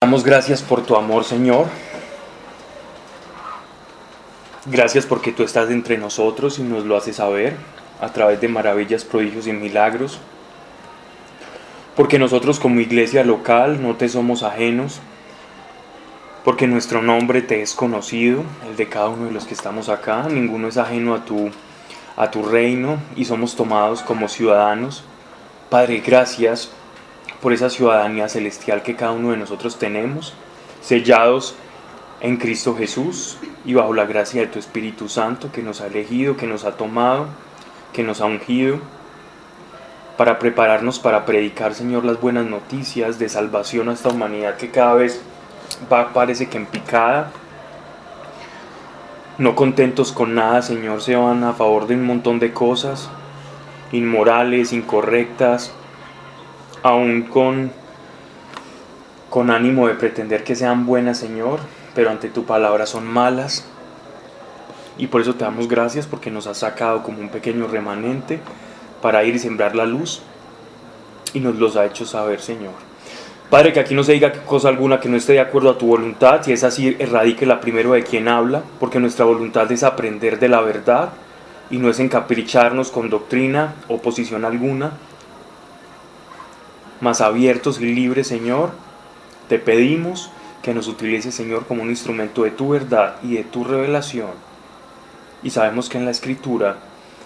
Damos gracias por tu amor, Señor. Gracias porque tú estás entre nosotros y nos lo haces saber a través de maravillas, prodigios y milagros. Porque nosotros como iglesia local no te somos ajenos. Porque nuestro nombre te es conocido, el de cada uno de los que estamos acá. Ninguno es ajeno a tu reino y somos tomados como ciudadanos. Padre, gracias por esa ciudadanía celestial que cada uno de nosotros tenemos, sellados en Cristo Jesús y bajo la gracia de tu Espíritu Santo que nos ha elegido, que nos ha tomado, que nos ha ungido para prepararnos para predicar, Señor, las buenas noticias de salvación a esta humanidad que cada vez parece que en picada. No contentos con nada, Señor, se van a favor de un montón de cosas inmorales, incorrectas, aún con ánimo de pretender que sean buenas, Señor, pero ante tu palabra son malas. Y por eso te damos gracias porque nos has sacado como un pequeño remanente para ir y sembrar la luz y nos los ha hecho saber, Señor. Padre, que aquí no se diga cosa alguna que no esté de acuerdo a tu voluntad. Si es así, erradíquela primero de quien habla, porque nuestra voluntad es aprender de la verdad y no es encapricharnos con doctrina o posición alguna. Más abiertos y libres, Señor, te pedimos que nos utilices, Señor, como un instrumento de tu verdad y de tu revelación. Y sabemos que en la Escritura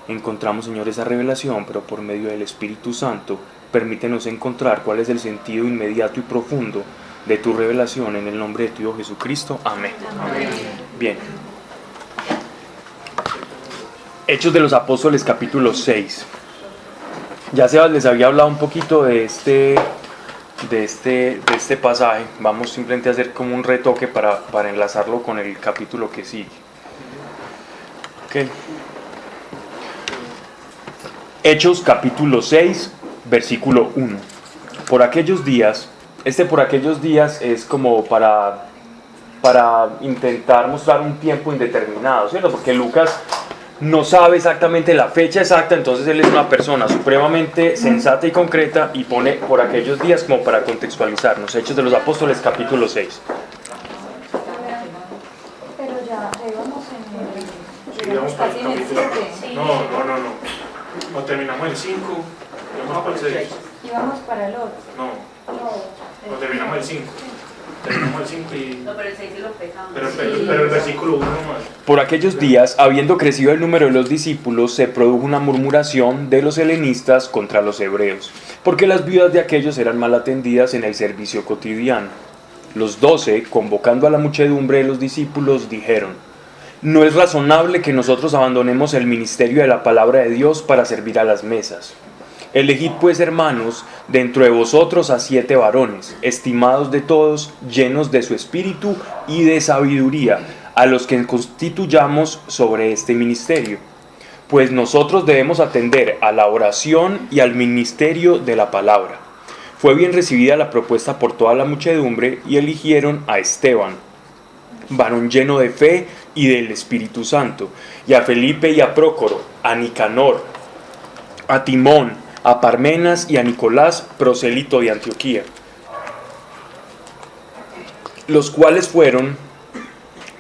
encontramos, Señor, esa revelación, pero por medio del Espíritu Santo, permítenos encontrar cuál es el sentido inmediato y profundo de tu revelación en el nombre de tu Hijo Jesucristo. Amén. Amén. Bien. Hechos de los Apóstoles, capítulo 6. Ya Sebas les había hablado un poquito de este pasaje. Vamos simplemente a hacer como un retoque para enlazarlo con el capítulo que sigue. Okay. Hechos capítulo 6, versículo 1. Por aquellos días es como para intentar mostrar un tiempo indeterminado, ¿cierto? Porque Lucas no sabe exactamente la fecha exacta, entonces él es una persona supremamente sensata y concreta y pone por aquellos días como para contextualizarnos. Hechos de los Apóstoles, capítulo 6. Pero ya íbamos Íbamos para el capítulo. No, terminamos el 5, íbamos para el 6. Íbamos para el otro. No, terminamos el 5. Terminamos el 5 y... No, pero el 6 sí lo pecamos. Pero el versículo 1 nomás. Por aquellos días, habiendo crecido el número de los discípulos, se produjo una murmuración de los helenistas contra los hebreos, porque las viudas de aquellos eran mal atendidas en el servicio cotidiano. Los 12, convocando a la muchedumbre de los discípulos, dijeron: no es razonable que nosotros abandonemos el ministerio de la palabra de Dios para servir a las mesas. Elegid pues, hermanos, dentro de vosotros a 7 varones, estimados de todos, llenos de su espíritu y de sabiduría, a los que constituyamos sobre este ministerio. Pues nosotros debemos atender a la oración y al ministerio de la palabra. Fue bien recibida la propuesta por toda la muchedumbre y eligieron a Esteban, varón lleno de fe y del Espíritu Santo, y a Felipe y a Prócoro, a Nicanor, a Timón, a Parmenas y a Nicolás, prosélito de Antioquía, los cuales fueron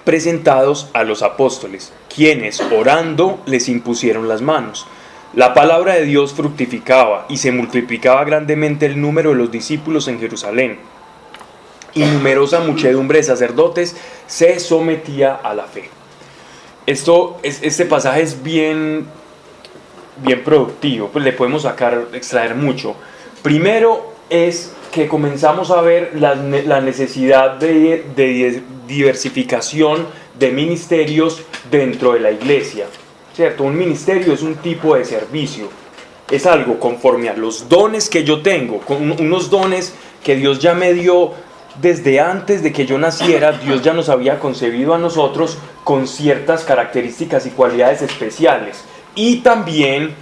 presentados a los apóstoles, quienes, orando, les impusieron las manos. La palabra de Dios fructificaba y se multiplicaba grandemente el número de los discípulos en Jerusalén, y numerosa muchedumbre de sacerdotes se sometía a la fe. Este pasaje es bien productivo, pues le podemos extraer mucho. Primero es que comenzamos a ver la necesidad de diversificación de ministerios dentro de la iglesia, ¿cierto? Un ministerio es un tipo de servicio, es algo conforme a los dones que yo tengo, con unos dones que Dios ya me dio desde antes de que yo naciera. Dios ya nos había concebido a nosotros con ciertas características y cualidades especiales. Y también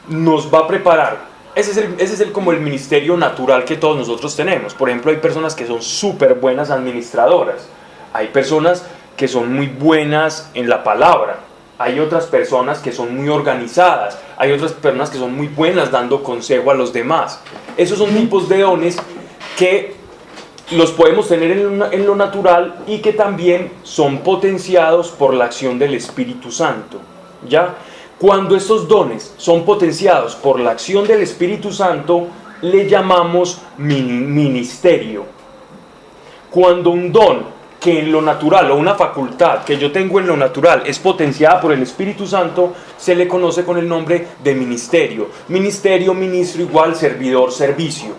nos va a preparar. Ese es como el ministerio natural que todos nosotros tenemos. Por ejemplo, hay personas que son súper buenas administradoras. Hay personas que son muy buenas en la palabra. Hay otras personas que son muy organizadas. Hay otras personas que son muy buenas dando consejo a los demás. Esos son tipos de dones que los podemos tener en lo natural y que también son potenciados por la acción del Espíritu Santo, ¿ya? Cuando estos dones son potenciados por la acción del Espíritu Santo, le llamamos ministerio. Cuando un don que en lo natural, o una facultad que yo tengo en lo natural, es potenciada por el Espíritu Santo, se le conoce con el nombre de ministerio. Ministerio, ministro, igual, servidor, servicio.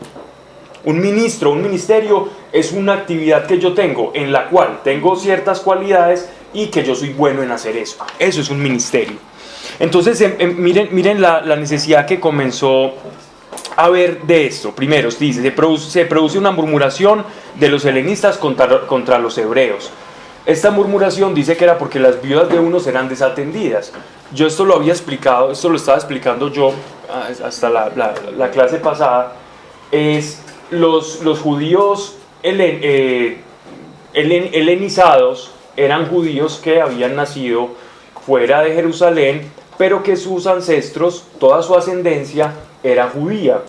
Un ministro, un ministerio es una actividad que yo tengo, en la cual tengo ciertas cualidades y que yo soy bueno en hacer eso. Eso es un ministerio. Entonces, miren la necesidad que comenzó a ver de esto. Primero, dice, se produce una murmuración de los helenistas contra los hebreos. Esta murmuración dice que era porque las viudas de unos eran desatendidas. Yo esto lo había explicado, esto lo estaba explicando yo hasta la clase pasada. Los judíos helenizados eran judíos que habían nacido fuera de Jerusalén, pero que sus ancestros, toda su ascendencia era judía,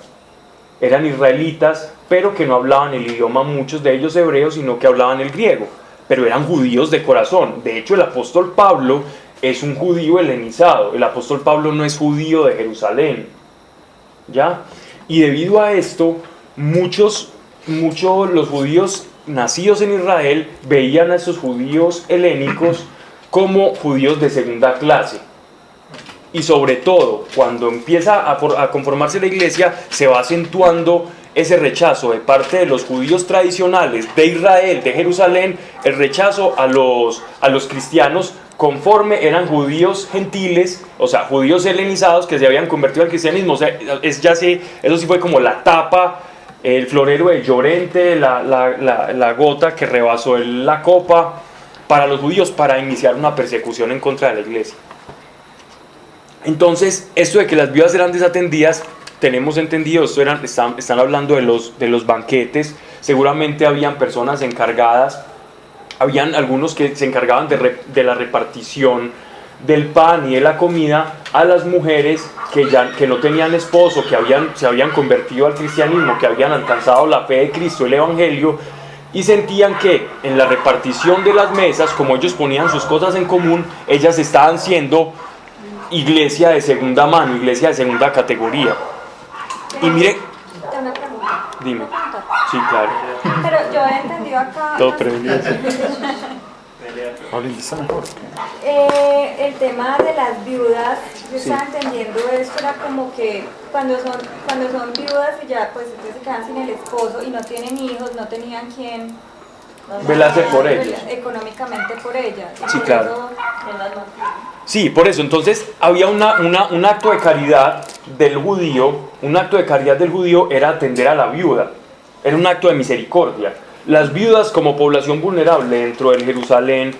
eran israelitas, pero que no hablaban el idioma, muchos de ellos hebreos, sino que hablaban el griego, pero eran judíos de corazón. De hecho, el apóstol Pablo es un judío helenizado. El apóstol Pablo no es judío de Jerusalén, ¿ya? Y debido a esto, muchos los judíos nacidos en Israel veían a esos judíos helénicos como judíos de segunda clase. Y sobre todo, cuando empieza a conformarse la iglesia, se va acentuando ese rechazo de parte de los judíos tradicionales de Israel, de Jerusalén, el rechazo a los cristianos conforme eran judíos gentiles, o sea, judíos helenizados que se habían convertido al cristianismo. O sea, eso sí fue como la tapa, el florero de Llorente, la gota que rebasó la copa para los judíos para iniciar una persecución en contra de la iglesia. Entonces, esto de que las viudas eran desatendidas, tenemos entendido, están hablando de los banquetes. Seguramente habían personas encargadas, habían algunos que se encargaban de la repartición del pan y de la comida a las mujeres que no tenían esposo, que se habían convertido al cristianismo, que habían alcanzado la fe de Cristo, el Evangelio, y sentían que en la repartición de las mesas, como ellos ponían sus cosas en común, ellas estaban siendo iglesia de segunda mano, iglesia de segunda categoría. Y mire, Una pregunta. dime. ¿Puedo preguntar? Sí, claro. Pero yo he entendido acá Todo prevenido. el tema de las viudas. Yo estaba entendiendo esto, era como que cuando son viudas y ya pues entonces se quedan sin el esposo y no tienen hijos, no tenían quien velarse por ellos, económicamente por ellas. Sí, claro. Sí, por eso, entonces había un acto de caridad del judío, era atender a la viuda, era un acto de misericordia. Las viudas como población vulnerable dentro del Jerusalén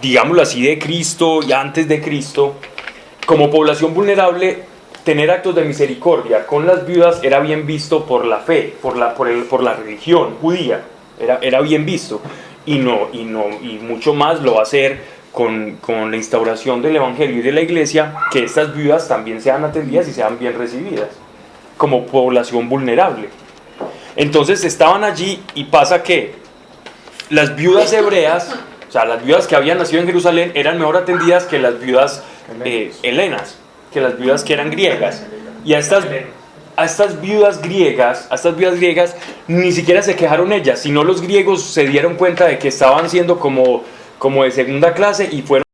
digámoslo así, de Cristo y antes de Cristo, como población vulnerable, tener actos de misericordia con las viudas era bien visto por la fe, por la religión judía, era bien visto, y mucho más lo va a hacer con la instauración del Evangelio y de la iglesia, que estas viudas también sean atendidas y sean bien recibidas como población vulnerable. Entonces estaban allí y pasa que las viudas hebreas, o sea, las viudas que habían nacido en Jerusalén, eran mejor atendidas que las viudas helenas, que las viudas que eran griegas. Y a estas viudas griegas ni siquiera se quejaron ellas, sino los griegos se dieron cuenta de que estaban siendo como de segunda clase y fueron